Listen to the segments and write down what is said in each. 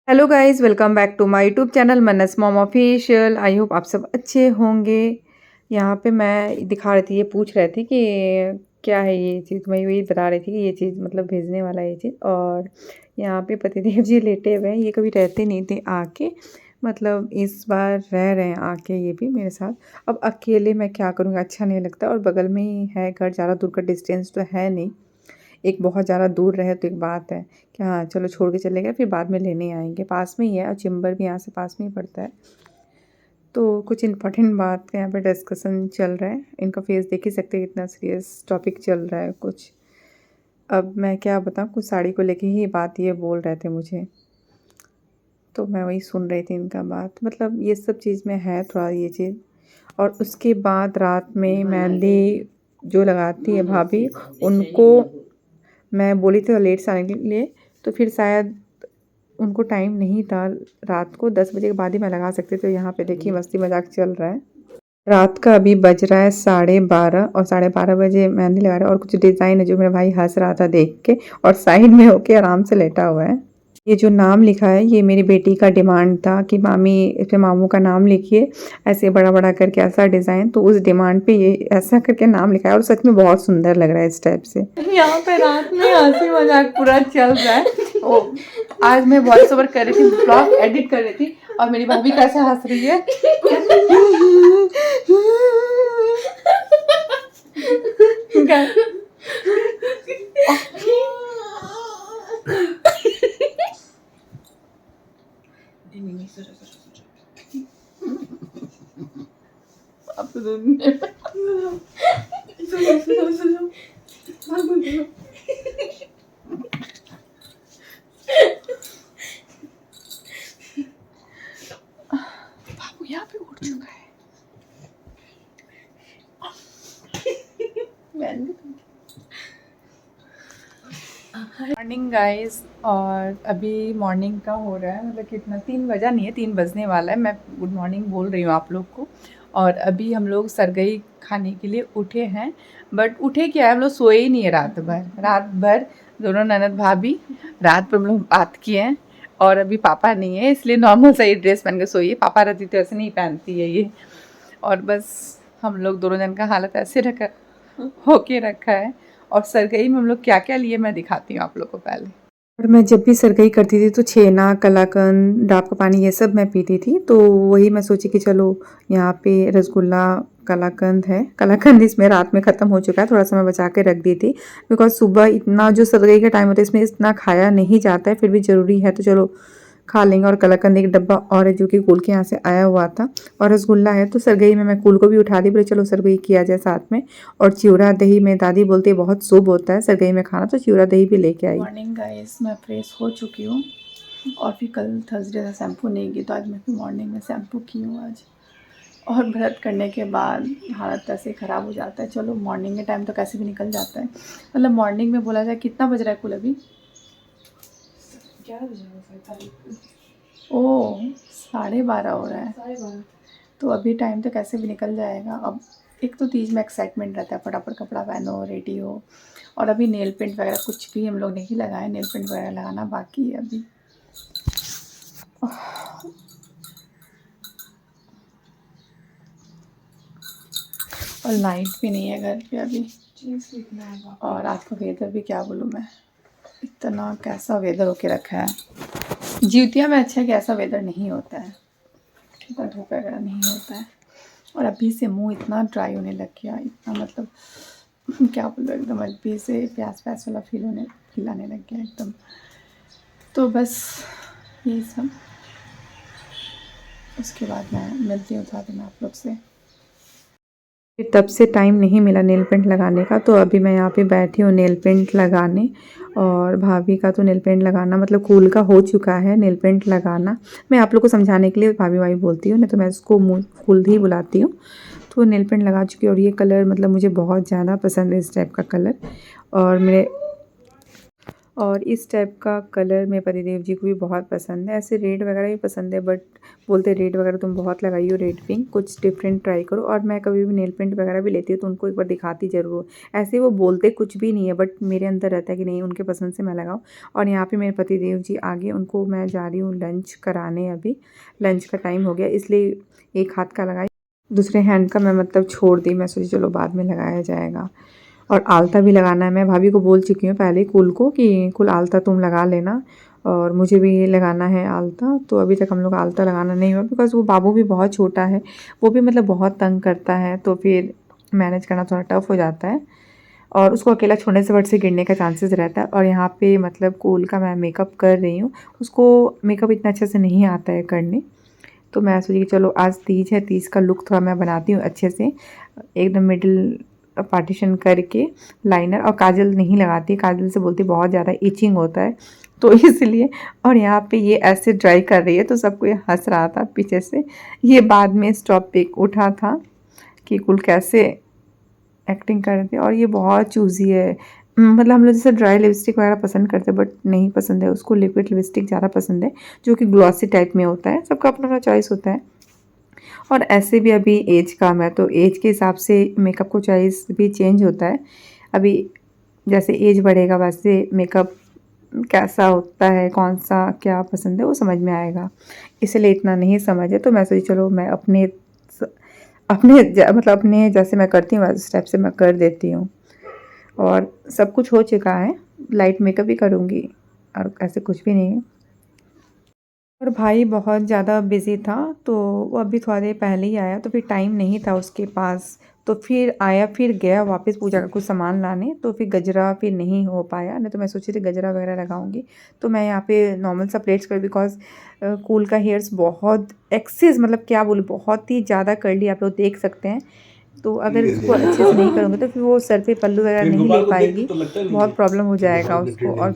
Hello guys, welcome back to my YouTube channel Manas mom official. I hope आप सब अच्छे होंगे। यहाँ पे मैं दिखा रही थी, ये पूछ रहे थे कि क्या है ये चीज़। मैं वही बता रही थी कि ये चीज़ मतलब भेजने वाला है ये चीज़। और यहाँ पे पतिदेव जी लेटे हुए हैं, ये कभी रहते नहीं थे आके, मतलब इस बार रह रहे हैं आके ये भी मेरे साथ। अब अकेले मैं क्या करूँगी, अच्छा नहीं लगता। और बगल में ही है घर, ज़्यादा दूर का डिस्टेंस तो है नहीं। एक बहुत ज़्यादा दूर रहे तो एक बात है कि हाँ चलो छोड़ के चले गए, फिर बाद में लेने आएंगे। पास में ही है और चैम्बर भी यहाँ से पास में ही पड़ता है। तो कुछ इम्पोर्टेंट बात का यहाँ पे डिस्कशन चल रहा है। इनका फेस देख ही सकते हैं कितना सीरियस टॉपिक चल रहा है कुछ। अब मैं क्या बताऊँ, कुछ साड़ी को लेके ही बात ये बोल रहे थे मुझे, तो मैं वही सुन रही थी इनका बात। मतलब ये सब चीज़ में है थोड़ा ये चीज़। और उसके बाद रात में मेहंदी जो लगाती है भाभी, उनको मैं बोली थी लेट से आने के लिए, तो फिर शायद उनको टाइम नहीं था। रात को 10 बजे के बाद ही मैं लगा सकती थी। तो यहाँ पे देखिए मस्ती मजाक चल रहा है। रात का अभी बज रहा है 12:30 और 12:30 बजे मेहंदी लगा रहा है। और कुछ डिज़ाइन है जो मेरा भाई हंस रहा था देख के, और साइड में होके आराम से लेटा हुआ है। ये जो नाम लिखा है ये मेरी बेटी का डिमांड था कि मामी इस पे मामू का नाम लिखिए, ऐसे बड़ा बड़ा करके ऐसा डिज़ाइन। तो उस डिमांड पे ये ऐसा करके नाम लिखा है और सच में बहुत सुंदर लग रहा है इस टाइप से। यहाँ पे रात में हंसी मजाक पूरा चल रहा है। ओ, आज मैं वॉइस ओवर कर रही थी, ब्लॉग एडिट कर रही थी, और मेरी भाभी कैसे हंस रही है। अब तो बाबू यहाँ पे उठ चुका है। मॉर्निंग गाइस, और अभी मॉर्निंग का हो रहा है, मतलब कितना 3 बजा नहीं है, 3 बजने वाला है। मैं गुड मॉर्निंग बोल रही हूँ आप लोग को। और अभी हम लोग सरगई खाने के लिए उठे हैं। बट उठे क्या है, हम लोग सोए ही नहीं है रात भर दोनों ननद भाभी रात भर हम लोग बात किए हैं। और अभी पापा नहीं है, इसलिए नॉर्मल सा ही ड्रेस पहन के सोई है। पापा रहती तो ऐसे नहीं पहनती है ये। और बस हम लोग दोनों जन का हालत ऐसे रखा होके रखा है। और सरगई में हम लोग क्या क्या लिए मैं दिखाती हूँ आप लोग को पहले। और मैं जब भी सरगई करती थी तो छेना, कलाकंद, डाब का पानी, ये सब मैं पीती थी। तो वही मैं सोची कि चलो यहाँ पे रसगुल्ला, कलाकंद है। कलाकंद इसमें रात में ख़त्म हो चुका है, थोड़ा सा मैं बचा के रख दी थी, बिकॉज सुबह इतना जो सरगई का टाइम होता है इसमें इतना खाया नहीं जाता है, फिर भी ज़रूरी है तो चलो खा लेंगे। और कलाकंद एक डब्बा और है जो कि कुल के यहाँ से आया हुआ था। और रसगुल्ला है, तो सरगई में मैं कुल को भी उठा दी, बोले चलो सरगई किया जाए साथ में। और चिवड़ा दही में दादी बोलती है बहुत शुभ होता है सरगई में खाना, तो चिवड़ा दही भी लेके आई। मॉर्निंग गाइस, मैं फ्रेश हो चुकी हूँ। और फिर कल थर्सडे था, शैम्पू नहीं की, तो आज मैं फिर मॉर्निंग में शैम्पू की हूँ आज। और व्रत करने के बाद हालत ऐसे ख़राब हो जाता है। चलो मॉर्निंग के टाइम तो कैसे भी निकल जाता है। मतलब मॉर्निंग में बोला जाए कितना बज रहा है कुल अभी? 11 बज रहा है। ओह, 12:30 हो रहा है। तो अभी टाइम तो कैसे भी निकल जाएगा। अब एक तो तीज में एक्साइटमेंट रहता है, फटाफट कपड़ा पहनो, रेडी हो। और अभी नेल पेंट वगैरह कुछ भी हम लोग नहीं लगाए, नेल पेंट वगैरह लगाना बाकी है अभी। और लाइट भी नहीं है घर पे अभी। और आज का वेदर भी क्या बोलूँ मैं, इतना कैसा वेदर होके रखा है। जिउतिया में अच्छा है कि ऐसा वेदर नहीं होता है, इतना धूप वगैरह नहीं होता है। और अभी से मुंह इतना ड्राई होने लग गया, इतना मतलब क्या बोलूँ, एकदम अभी से प्यास प्यास वाला फील आने लग गया एकदम। तो बस यही सब। उसके बाद मैं मिलती हूँ थोड़ा दिन आप लोग से। फिर तब से टाइम नहीं मिला नेल पेंट लगाने का, तो अभी मैं यहाँ पे बैठी हूँ नेल पेंट लगाने। और भाभी का तो नेल पेंट लगाना मतलब कूल का हो चुका है, नेल पेंट लगाना मैं आप लोग को समझाने के लिए भाभी भाभी बोलती हूँ, नहीं तो मैं उसको फूल ही बुलाती हूँ। तो नेल पेंट लगा चुकी हूँ। और ये कलर मतलब मुझे बहुत ज़्यादा पसंद है, इस टाइप का कलर। और मेरे और इस टाइप का कलर मेरे पतिदेव जी को भी बहुत पसंद है। ऐसे रेड वगैरह भी पसंद है, बट बोलते रेड वगैरह तुम बहुत लगाई हो, रेड पिंक कुछ डिफरेंट ट्राई करो। और मैं कभी भी नेल पेंट वगैरह भी लेती हूँ तो उनको एक बार दिखाती ज़रूर हूँ। ऐसे वो बोलते कुछ भी नहीं है, बट मेरे अंदर रहता है कि नहीं, उनके पसंद से मैं लगाऊँ। और यहाँ पे मेरे पतिदेव जी आगे, उनको मैं जा रही हूँ लंच कराने। अभी लंच का टाइम हो गया, इसलिए एक हाथ का लगाई, दूसरे हैंड का मैं मतलब छोड़ दी। मैं सोची चलो बाद में लगाया जाएगा। और आलता भी लगाना है। मैं भाभी को बोल चुकी हूँ पहले कुल को कि कुल आलता तुम लगा लेना, और मुझे भी लगाना है आलता। तो अभी तक हम लोग आलता लगाना नहीं हुआ, बिकॉज़ वो बाबू भी बहुत छोटा है, वो भी मतलब बहुत तंग करता है, तो फिर मैनेज करना थोड़ा टफ हो जाता है। और उसको अकेला छोड़ने से बट से गिरने का चांसेस रहता है। और यहाँ पे मतलब कूल का मैं मेकअप कर रही हूँ। उसको मेकअप इतना अच्छे से नहीं आता है करने, तो मैं सोची कि चलो आज तीज है, तीज का लुक थोड़ा मैं बनाती हूँ अच्छे से, एकदम मिडिल पार्टीशन करके। लाइनर और काजल नहीं लगाती, काजल से बोलती बहुत ज़्यादा इचिंग होता है, तो इसलिए। और यहाँ पे ये ऐसे ड्राई कर रही है, तो सबको ये हंस रहा था पीछे से। ये बाद में स्टॉप पिक उठा था कि कुल कैसे एक्टिंग कर रहे थे। और ये बहुत चूज़ी है, मतलब हम लोग जैसे ड्राई लिपस्टिक वगैरह पसंद करते हैं, बट नहीं पसंद है उसको, लिक्विड लिपस्टिक ज़्यादा पसंद है, जो कि ग्लॉसी टाइप में होता है। सबका अपना अपना चॉइस होता है। और ऐसे भी अभी एज कम है, तो एज के हिसाब से मेकअप को चॉइस भी चेंज होता है। अभी जैसे एज बढ़ेगा वैसे मेकअप कैसा होता है, कौन सा क्या पसंद है, वो समझ में आएगा। इसलिए इतना नहीं समझ है, तो मैं सोची चलो मैं मतलब अपने जैसे मैं करती हूँ उस टाइप से मैं कर देती हूँ। और सब कुछ हो चुका है, लाइट मेकअप भी करूँगी, और ऐसे कुछ भी नहीं है। और भाई बहुत ज़्यादा बिज़ी था, तो वो अभी थोड़ा देर पहले ही आया, तो फिर टाइम नहीं था उसके पास। तो फिर आया, फिर गया वापस पूजा का कुछ सामान लाने, तो फिर गजरा फिर नहीं हो पाया। नहीं तो मैं सोची थी गजरा वगैरह लगाऊंगी। तो मैं यहाँ पे नॉर्मल सा प्लेट्स कर, बिकॉज कूल का हेयर्स बहुत एक्सेस, मतलब क्या बोलूँ, बहुत ही ज़्यादा कर ली, आप लोग देख सकते हैं। तो अगर इसको अच्छे से नहीं करूँगी तो फिर वो सर पे पल्लू वगैरह नहीं ले पाएगी, बहुत प्रॉब्लम हो जाएगा उसको। और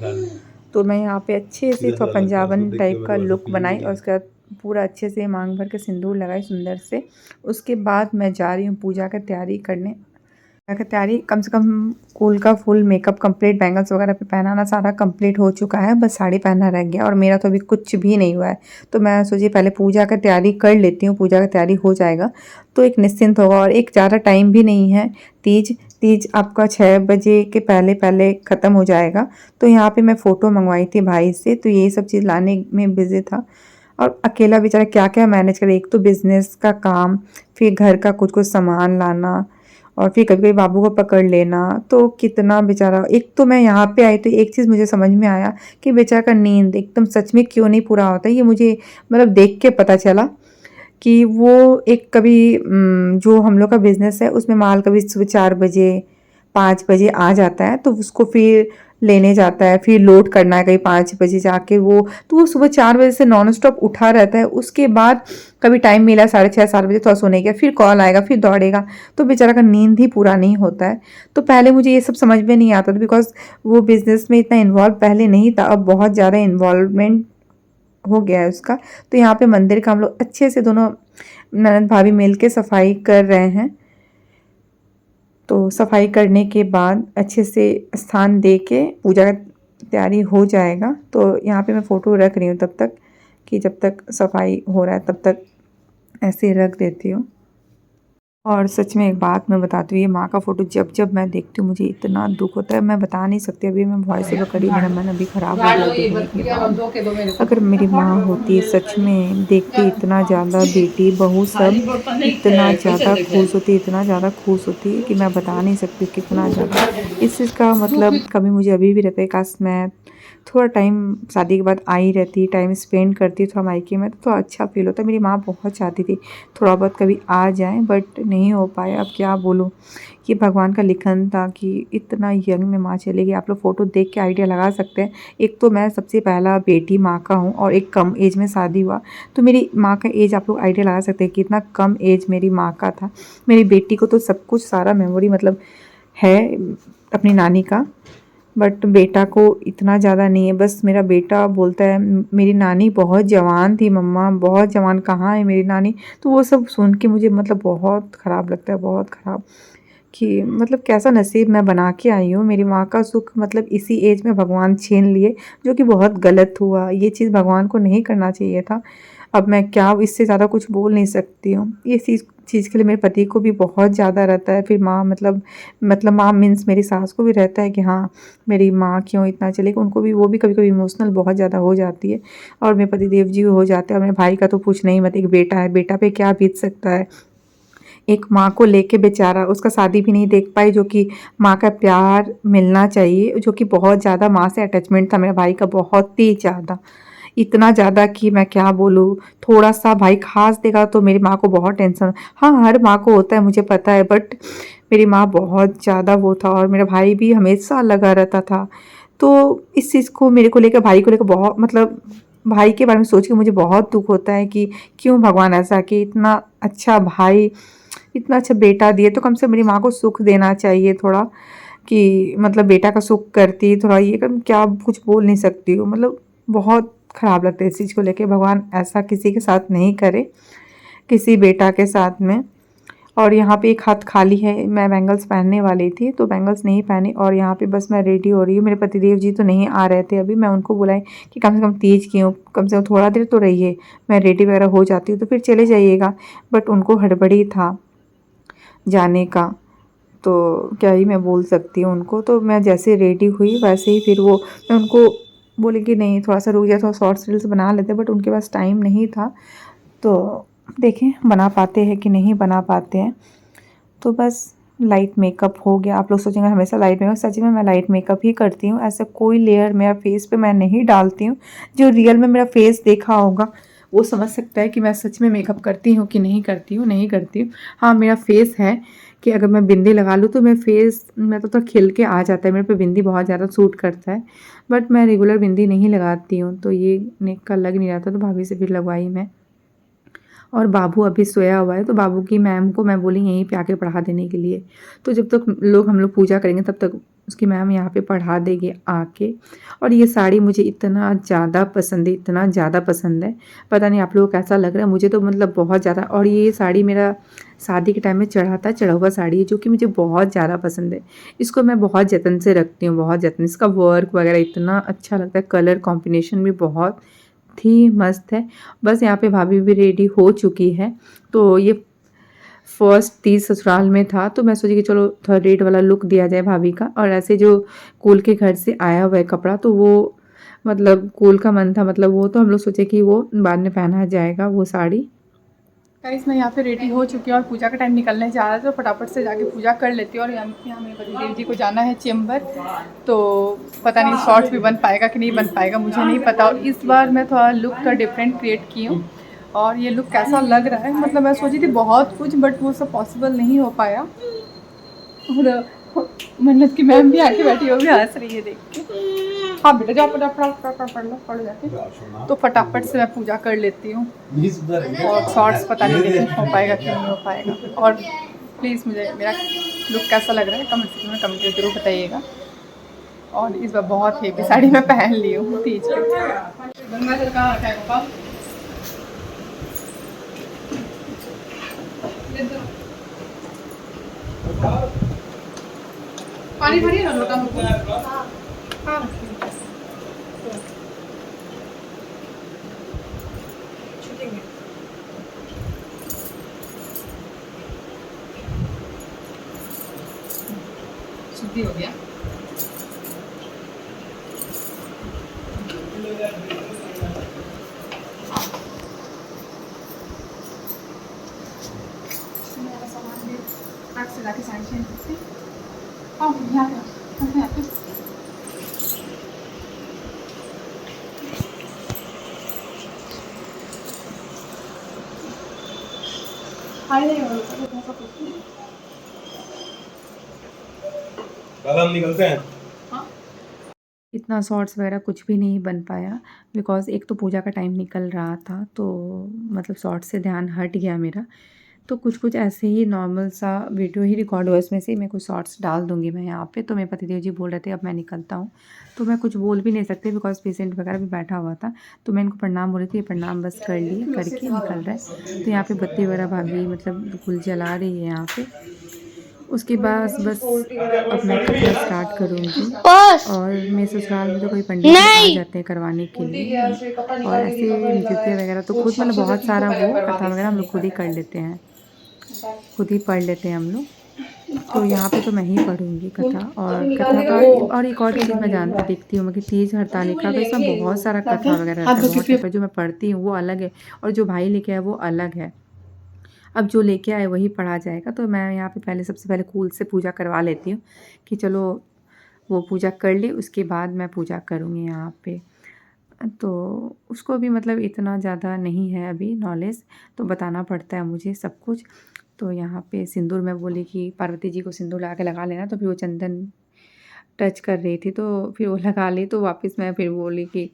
तो मैं यहाँ पे अच्छे से थोड़ा पंजाबन टाइप का लुक बनाई, और उसके बाद पूरा अच्छे से मांग भर के सिंदूर लगाई सुंदर से। उसके बाद मैं जा रही हूँ पूजा का तैयारी करने। पूजा का तैयारी कम से कम कूल का फुल मेकअप कंप्लीट, बैंगल्स वगैरह पे पहनाना सारा कंप्लीट हो चुका है, बस साड़ी पहनना रह गया, और मेरा तो अभी कुछ भी नहीं हुआ है। तो मैं सोची पहले पूजा का तैयारी कर लेती हूँ, पूजा का तैयारी हो जाएगा तो एक निश्चिंत होगा। और एक ज़्यादा टाइम भी नहीं है, तीज तीज आपका 6 बजे के पहले पहले ख़त्म हो जाएगा। तो यहाँ पे मैं फ़ोटो मंगवाई थी भाई से, तो ये सब चीज़ लाने में बिज़ी था। और अकेला बेचारा क्या क्या मैनेज करे, एक तो बिज़नेस का काम, फिर घर का कुछ कुछ सामान लाना, और फिर कभी कभी बाबू को पकड़ लेना, तो कितना बेचारा। एक तो मैं यहाँ पे आई तो एक चीज़ मुझे समझ में आया कि बेचारा का नींद एकदम सच में क्यों नहीं पूरा होता। ये मुझे मतलब देख के पता चला कि वो एक कभी जो हम लोग का बिज़नेस है उसमें माल कभी सुबह 4 बजे 5 बजे आ जाता है, तो उसको फिर लेने जाता है, फिर लोड करना है कहीं 5 बजे जाके वो, तो वो सुबह 4 बजे से नॉन स्टॉप उठा रहता है। उसके बाद कभी टाइम मिला 6:30 7 बजे थोड़ा सोने का, फिर कॉल आएगा, फिर दौड़ेगा, तो बेचारा का नींद ही पूरा नहीं होता है। तो पहले मुझे ये सब समझ में नहीं आता था, बिकॉज वो बिज़नेस में इतना इन्वॉल्व पहले नहीं था, अब बहुत ज़्यादा इन्वॉल्वमेंट हो गया है उसका। तो यहाँ पे मंदिर का हम लोग अच्छे से दोनों ननद भाभी मिल के सफाई कर रहे हैं। तो सफाई करने के बाद अच्छे से स्थान दे के पूजा का तैयारी हो जाएगा। तो यहाँ पे मैं फ़ोटो रख रही हूँ तब तक, कि जब तक सफाई हो रहा है तब तक ऐसे ही रख देती हूँ। और सच में एक बात मैं बताती हूँ, ये माँ का फ़ोटो जब जब मैं देखती हूँ मुझे इतना दुख होता है, मैं बता नहीं सकती। अभी मैं वॉइस ओवर करी, मेरा मन अभी ख़राब हो गया देखने के बाद। अगर मेरी माँ होती सच में देखती, इतना ज़्यादा बेटी बहू सब इतना ज़्यादा खुश होती, इतना ज़्यादा खुश होती कि मैं बता नहीं सकती कितना ज़्यादा। इस चीज़ का मतलब कभी मुझे अभी भी रहता है, काश मैं थोड़ा टाइम शादी के बाद आई रहती, टाइम स्पेंड करती थोड़ा मायके में, तो अच्छा फील होता। मेरी माँ बहुत चाहती थी थोड़ा बहुत कभी आ जाएं, बट नहीं हो पाया। अब क्या बोलूँ, ये भगवान का लिखन था कि इतना यंग में माँ चली गई। आप लोग फ़ोटो देख के आइडिया लगा सकते हैं। एक तो मैं सबसे पहला बेटी माँ का हूँ, और एक कम एज में शादी हुआ, तो मेरी माँ का एज आप लोग आइडिया लगा सकते हैं कि इतना कम एज मेरी माँ का था। मेरी बेटी को तो सब कुछ सारा मेमोरी मतलब है अपनी नानी का, बट बेटा को इतना ज़्यादा नहीं है। बस मेरा बेटा बोलता है मेरी नानी बहुत जवान थी मम्मा, बहुत जवान, कहाँ है मेरी नानी। तो वो सब सुन के मुझे मतलब बहुत ख़राब लगता है, बहुत ख़राब, कि मतलब कैसा नसीब मैं बना के आई हूँ। मेरी माँ का सुख मतलब इसी एज में भगवान छीन लिए, जो कि बहुत गलत हुआ। ये चीज़ भगवान को नहीं करना चाहिए था। अब मैं क्या इससे ज़्यादा कुछ बोल नहीं सकती हूँ। ये चीज़ के लिए मेरे पति को भी बहुत ज़्यादा रहता है। फिर माँ मतलब माँ मीन्स मेरी सास को भी रहता है कि हाँ, मेरी माँ क्यों इतना चली गई। उनको भी वो भी कभी-कभी इमोशनल बहुत ज़्यादा हो जाती है, और मेरे पतिदेव जी हो जाते हैं, और मेरे भाई का तो पूछना ही मत। एक बेटा है, बेटा पे क्या बीत सकता है। एक माँ को लेके बेचारा उसका शादी भी नहीं देख पाई, जो कि माँ का प्यार मिलना चाहिए, जो कि बहुत ज़्यादा माँ से अटैचमेंट था मेरे भाई का, बहुत ही ज़्यादा। इतना ज़्यादा कि मैं क्या बोलूँ, थोड़ा-सा भाई खास देगा तो मेरी माँ को बहुत टेंशन। हाँ, हर माँ को होता है मुझे पता है, बट मेरी माँ बहुत ज़्यादा वो था, और मेरा भाई भी हमेशा लगा रहता था। तो इस चीज़ को मेरे को लेकर, भाई को लेकर बहुत मतलब भाई के बारे में सोच के मुझे बहुत दुःख होता है कि क्यों भगवान ऐसा कि इतना अच्छा भाई, इतना अच्छा बेटा दिए, तो कम से कम मेरी माँ को सुख देना चाहिए थोड़ा, कि मतलब बेटा का सुख करती थोड़ा। ये क्या कुछ बोल नहीं सकती हूँ, मतलब बहुत ख़राब लगता है इस चीज़ को लेके। भगवान ऐसा किसी के साथ नहीं करे, किसी बेटा के साथ में। और यहाँ पे एक हाथ खाली है, मैं बैंगल्स पहनने वाली थी तो बैंगल्स नहीं पहनी, और यहाँ पे बस मैं रेडी हो रही हूँ। मेरे पतिदेव जी तो नहीं आ रहे थे अभी। मैं उनको बुलाई कि कम से कम तीज की हूँ, कम से कम थोड़ा देर तो रहिए, मैं रेडी वगैरह हो जाती हूँ तो फिर चले जाइएगा। बट उनको हड़बड़ी था जाने का, तो क्या ही मैं बोल सकती हूँ उनको। तो मैं जैसे रेडी हुई वैसे ही फिर वो, मैं उनको बोली कि नहीं थोड़ा सा रुक जाए, थोड़ा शॉर्ट्स रील्स बना लेते, बट उनके पास टाइम नहीं था। तो देखें बना पाते हैं कि नहीं बना पाते हैं। तो बस लाइट मेकअप हो गया। आप लोग सोचेंगे हमेशा लाइट मेकअप, सच में मैं लाइट मेकअप ही करती हूँ। ऐसा कोई लेयर मेरा फेस पे मैं नहीं डालती हूँ। जो रियल में मेरा फेस देखा होगा वो समझ सकता है कि मैं सच में मेकअप करती हूँ कि नहीं करती हूँ, नहीं करती हूँ। हाँ, मेरा फेस है कि अगर मैं बिंदी लगा लूँ तो मेरा फेस मैं तो खिल के आ जाता है, मेरे पे बिंदी बहुत ज़्यादा सूट करता है। बट मैं रेगुलर बिंदी नहीं लगाती हूँ, तो ये नेक का लग नहीं रहा था, तो भाभी से फिर लगवाई मैं। और बाबू अभी सोया हुआ है, तो बाबू की मैम को मैं बोली यहीं पे आके पढ़ा देने के लिए। तो जब तक हम लोग पूजा करेंगे तब तक उसकी मैम यहाँ पे पढ़ा देगी आके। और ये साड़ी मुझे इतना ज़्यादा पसंद है, इतना ज़्यादा पसंद है, पता नहीं आप लोगों को कैसा लग रहा है, मुझे तो मतलब बहुत ज़्यादा। और ये साड़ी मेरा शादी के टाइम में चढ़ा हुआ साड़ी है, जो कि मुझे बहुत ज़्यादा पसंद है। इसको मैं बहुत जतन से रखती हूँ, बहुत जतन। इसका वर्क वगैरह इतना अच्छा लगता है, कलर कॉम्बिनेशन भी बहुत ही मस्त है। बस यहाँ पे भाभी भी रेडी हो चुकी है। तो ये फर्स्ट तीज ससुराल में था, तो मैं सोची कि चलो थोड़ा रेड वाला लुक दिया जाए भाभी का। और ऐसे जो कूल के घर से आया हुआ है कपड़ा, तो वो मतलब कूल का मन था, मतलब वो तो हम लोग सोचे कि वो बाद में पहना जाएगा वो साड़ी। गाइस मैं यहाँ पे रेडी हो चुकी हूँ और पूजा का टाइम निकलने जा रहा है, तो फटाफट से जाके पूजा कर लेती हूँ। और यहाँ मेरे पतिदेव जी को जाना है चेम्बर, तो पता नहीं शॉर्ट्स भी बन पाएगा कि नहीं बन पाएगा, मुझे नहीं पता। और इस बार मैं थोड़ा लुक का डिफरेंट क्रिएट की हूँ, और ये लुक कैसा लग रहा है, मतलब मैं सोची थी बहुत कुछ, बट वो सब पॉसिबल नहीं हो पाया। और मन्नत की मैम भी आके बैठी, वो भी हंस रही है देख के। हाँ बेटा जाओ, फटाफट पढ़ लो, पढ़ जाके। तो फटाफट से मैं पूजा कर लेती हूँ, और शॉर्ट्स पता नहीं देखने हो पाएगा कि नहीं हो पाएगा। और प्लीज़ मुझे मेरा लुक कैसा लग रहा है कमेंट सेक्शन में कमेंट करके ज़रूर बताइएगा। और इस बार बहुत हेवी साड़ी मैं पहन ली हूँ तीज पे। गंगाजल कहाँ रखा है पापा? पानी भरिए ना लोटा में। हाँ शुद्धि हो गया। मेरा सामान भी ट्रक से जाके साइड से हाँ यहाँ पे कल हम निकलते हैं। हाँ? इतना शॉर्ट्स वगैरह कुछ भी नहीं बन पाया, बिकॉज़ एक तो पूजा का टाइम निकल रहा था, तो मतलब शॉर्ट्स से ध्यान हट गया मेरा। तो कुछ ऐसे ही नॉर्मल सा वीडियो ही रिकॉर्ड हुआ, इसमें से मैं कुछ शॉर्ट्स डाल दूँगी मैं यहाँ पे। तो मेरे पतिदेव जी बोल रहे थे अब मैं निकलता हूँ, तो मैं कुछ बोल भी नहीं सकती बिकॉज़ पेशेंट वगैरह भी बैठा हुआ था। तो मैं इनको प्रणाम बोल रही थी, ये प्रणाम बस कर लिए, करके निकल रहे हैं। तो यहाँ पे बत्ती वगैरह भाभी मतलब फुल जला रही है यहाँ पे। उसके बाद बस अब मैं कथा स्टार्ट करूँगी। और मेरे ससुराल में तो कोई पंडित जी आ जाते हैं करवाने के लिए। और ऐसे नित्य वगैरह तो खुद मतलब बहुत सारा वो कथा वगैरह हम लोग खुद ही कर लेते हैं, खुद ही पढ़ लेते हैं हम लोग। तो यहाँ पे तो मैं ही पढ़ूँगी कथा। और कथा का और एक और चीज़ मैं देखती हूँ मैं कि तीज हरतालिका का इसमें बहुत सारा कथा वगैरह रहता है, बहुत टाइप का। जो मैं पढ़ती हूँ वो अलग है और जो भाई लेके आए वो अलग है। अब जो लेके आए वही पढ़ा जाएगा। तो मैं यहाँ पे पहले सबसे पहले कुल से पूजा करवा लेती हूँ कि चलो वो पूजा कर ले, उसके बाद मैं पूजा करूँगी यहाँ पे। तो उसको भी मतलब इतना ज़्यादा नहीं है अभी नॉलेज, तो बताना पड़ता है मुझे सब कुछ। तो यहाँ पे सिंदूर मैं बोली कि पार्वती जी को सिंदूर लगा लेना, तो फिर वो चंदन टच कर रही थी तो फिर वो लगा ली। तो वापस मैं फिर बोली कि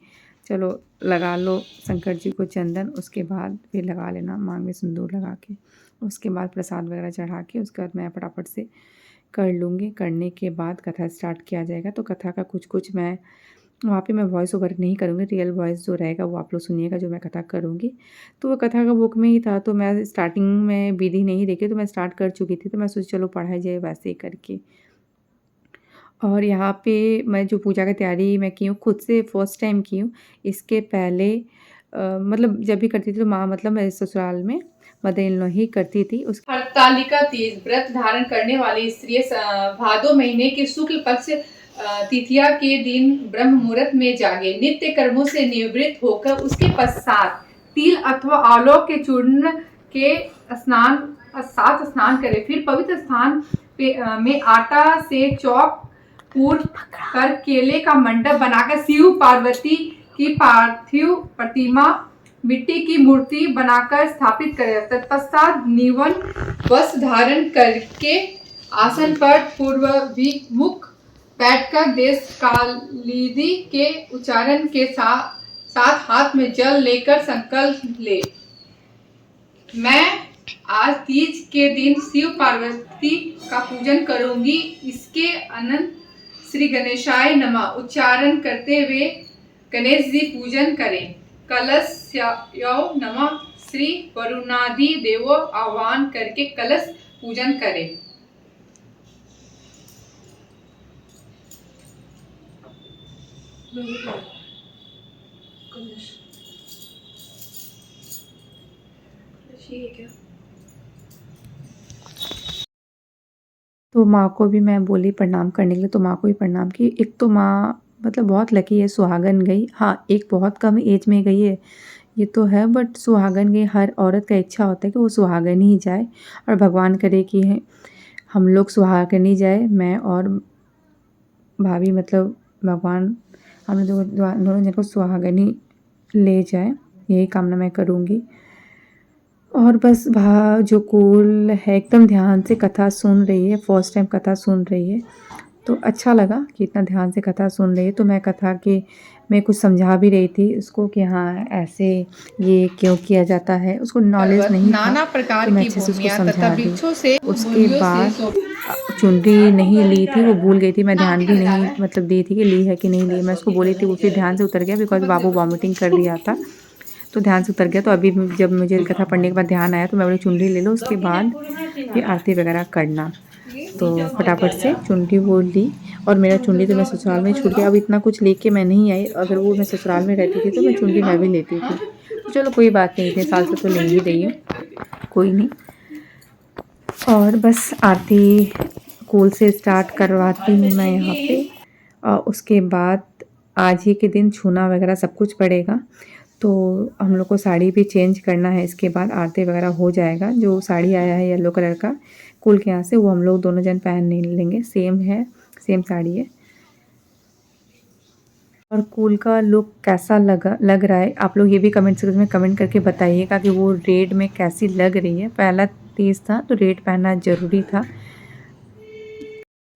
चलो लगा लो शंकर जी को चंदन, उसके बाद फिर लगा लेना मांग में सिंदूर लगा के। उसके बाद प्रसाद वगैरह चढ़ा के उसके बाद मैं फटाफट से कर लूँगी। करने के बाद कथा स्टार्ट किया जाएगा। तो कथा का कुछ मैं वहाँ पे मैं वॉइस ओवर नहीं करूँगी, रियल वॉइस जो रहेगा वो आप लोग सुनिएगा जो मैं कथा करूँगी। तो वो कथा का बुक में ही था, तो मैं स्टार्टिंग में विधि नहीं देखी, तो मैं स्टार्ट कर चुकी थी। तो मैं सोची चलो पढ़ाई जाए वैसे ही करके। और यहाँ पे मैं जो पूजा की तैयारी मैं की हूँ खुद से फर्स्ट टाइम की हूँ। इसके पहले मतलब जब भी करती थी तो माँ मतलब मेरे ससुराल में मदर इन लॉ ही करती थी। उस हरतालिका तीज व्रत धारण करने वाली स्त्री भादो महीने के शुक्ल पक्ष तिथिया के दिन ब्रह्म मुहूर्त में जागे, नित्य कर्मों से निवृत्त होकर उसके पश्चात तिल अथवा आलोक के चूर्ण के साथ स्नान करे। फिर पवित्र स्थान में आटा से चौक पूर्व कर केले का मंडप बनाकर शिव पार्वती की पार्थिव प्रतिमा मिट्टी की मूर्ति बनाकर स्थापित करें। तत्पश्चात निवन वस्त्र धारण करके आसन पर पूर्वभिमुख बैठकर देश कालिदी के उच्चारण के साथ हाथ में जल लेकर संकल्प ले, मैं आज तीज के दिन शिव पार्वती का पूजन करूंगी। इसके अनंत श्री गणेशाय नमः उच्चारण करते हुए गणेश जी पूजन करें। कलशयो नमः श्री वरुणादि देवो आह्वान करके कलश पूजन करें। तो माँ को भी मैं बोली प्रणाम करने के लिए, तो माँ को भी प्रणाम की। एक तो माँ मतलब बहुत लकी है, सुहागन गई। हाँ, एक बहुत कम एज में गई है ये तो है, बट सुहागन गई। हर औरत का इच्छा होता है कि वो सुहागन ही जाए और भगवान करे कि हम लोग सुहागन ही जाए, मैं और भाभी मतलब भगवान हम दोनों जन को सुहागन ही ले जाए, यही कामना मैं करूँगी। और बस जो कुल है एकदम ध्यान से कथा सुन रही है, फर्स्ट टाइम कथा सुन रही है, तो अच्छा लगा कि इतना ध्यान से कथा सुन रही है। तो मैं कथा के मैं कुछ समझा भी रही थी उसको कि हाँ ऐसे ये क्यों किया जाता है, उसको नॉलेज नहीं था, नाना प्रकार तो मैं अच्छे से उसको समझा दी। उसके बाद चुनरी नहीं ली थी, वो भूल गई थी, मैं ध्यान भी नहीं मतलब दी थी कि ली है कि नहीं ली। मैं उसको बोली थी, वो फिर ध्यान से उतर गया बिकॉज बाबू वॉमिटिंग कर दिया था, तो ध्यान से उतर गया। तो अभी जब मुझे कथा पढ़ने के बाद ध्यान आया तो मैं बोली चुनरी ले लो, उसके बाद फिर आरती वगैरह करना। तो फटाफट से चुनरी वो ली और मेरा चुनरी तो मैं ससुराल में छूट गया। अब इतना कुछ लेके मैं नहीं आई, अगर वो मैं ससुराल में रहती थी तो मैं चुनरी मैं भी लेती थी। तो चलो कोई बात नहीं, इतने साल से तो ले ही रही हूँ, कोई नहीं। और बस आरती कुल से स्टार्ट करवाती हूँ मैं यहाँ पे। और उसके बाद आज ही के दिन छूना वगैरह सब कुछ पड़ेगा, तो हम लोग को साड़ी भी चेंज करना है। इसके बाद आरती वगैरह हो जाएगा। जो साड़ी आया है येलो कलर का कुल के यहाँ से, वो हम लोग दोनों जन पहन नहीं लेंगे, सेम है, सेम साड़ी है। और कुल का लुक कैसा लग रहा है आप लोग ये भी कमेंट सेक्शन में कमेंट करके बताइएगा कि वो रेड में कैसी लग रही है। पहला तीज था तो रेड पहनना ज़रूरी था।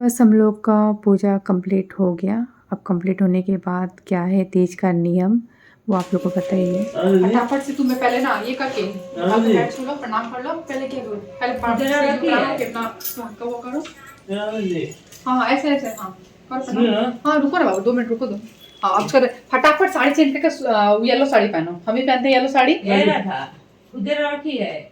बस हम लोग का पूजा कंप्लीट हो गया। अब कंप्लीट होने के बाद क्या है तीज का नियम वो आप लोग को बताइए। फटाफट से तुम्हें पहले ना ये करके प्रणाम कर लो। पहले क्या करो, पहले वो करो। हाँ ऐसे ऐसे, हाँ हाँ रुको ना बाबू 2 मिनट रुको दो। हाँ अब कर फटाफट साड़ी चेंज करके येलो साड़ी पहनो, हम भी पहनते हैं येलो साड़ी। उधर रखी है।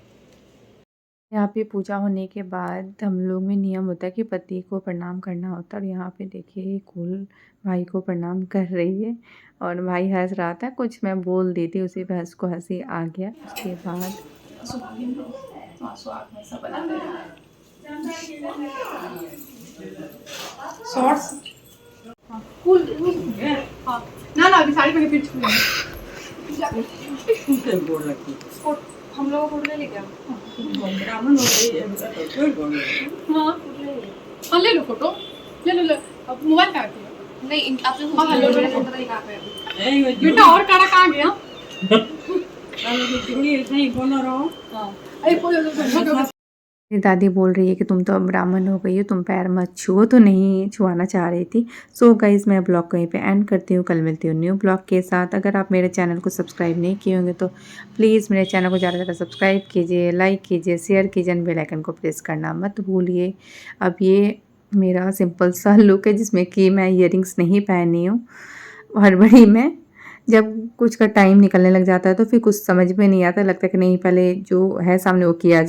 यहाँ पे पूजा होने के बाद हम लोग में नियम होता है कि पति को प्रणाम करना होता है, और यहाँ पे देखिए कुल भाई को प्रणाम कर रही है और भाई हंस रहा था, कुछ मैं बोल दी थी उसी पे को हंसी आ गया। उसके बाद शॉर्ट्स कूल हाँ ना ना अभी साड़ी पहने फिर छूने हम लोग को ले क्या ब्राह्मण हो गई हाँ हाँ ले लो फोटो ले लो अब मोबाइल कहाँ पे नहीं आपने हाँ लो लो फोटो कहाँ पे बेटा और काड़ा कहाँ गया नहीं बोलो रहो हाँ अरे मेरी दादी बोल रही है कि तुम तो अब ब्राह्मण हो गई हो, तुम पैर मत छुओ, तो नहीं छुआना चाह रही थी। सो गाइज़ मैं ब्लॉग कहीं पे एंड करती हूँ, कल मिलती हूँ न्यू ब्लॉग के साथ। अगर आप मेरे चैनल को सब्सक्राइब नहीं किए होंगे तो प्लीज़ मेरे चैनल को ज़्यादा से ज़्यादा सब्सक्राइब कीजिए, लाइक कीजिए, शेयर कीजिए, बेल आइकन को प्रेस करना मत भूलिए। अब ये मेरा सिंपल सा लुक है जिसमें कि मैं ईयरिंग्स नहीं पहनी हूँ हड़बड़ी में। जब कुछ का टाइम निकलने लग जाता है तो फिर कुछ समझ में नहीं आता, लगता है कि नहीं पहले जो है सामने वो किया जाए।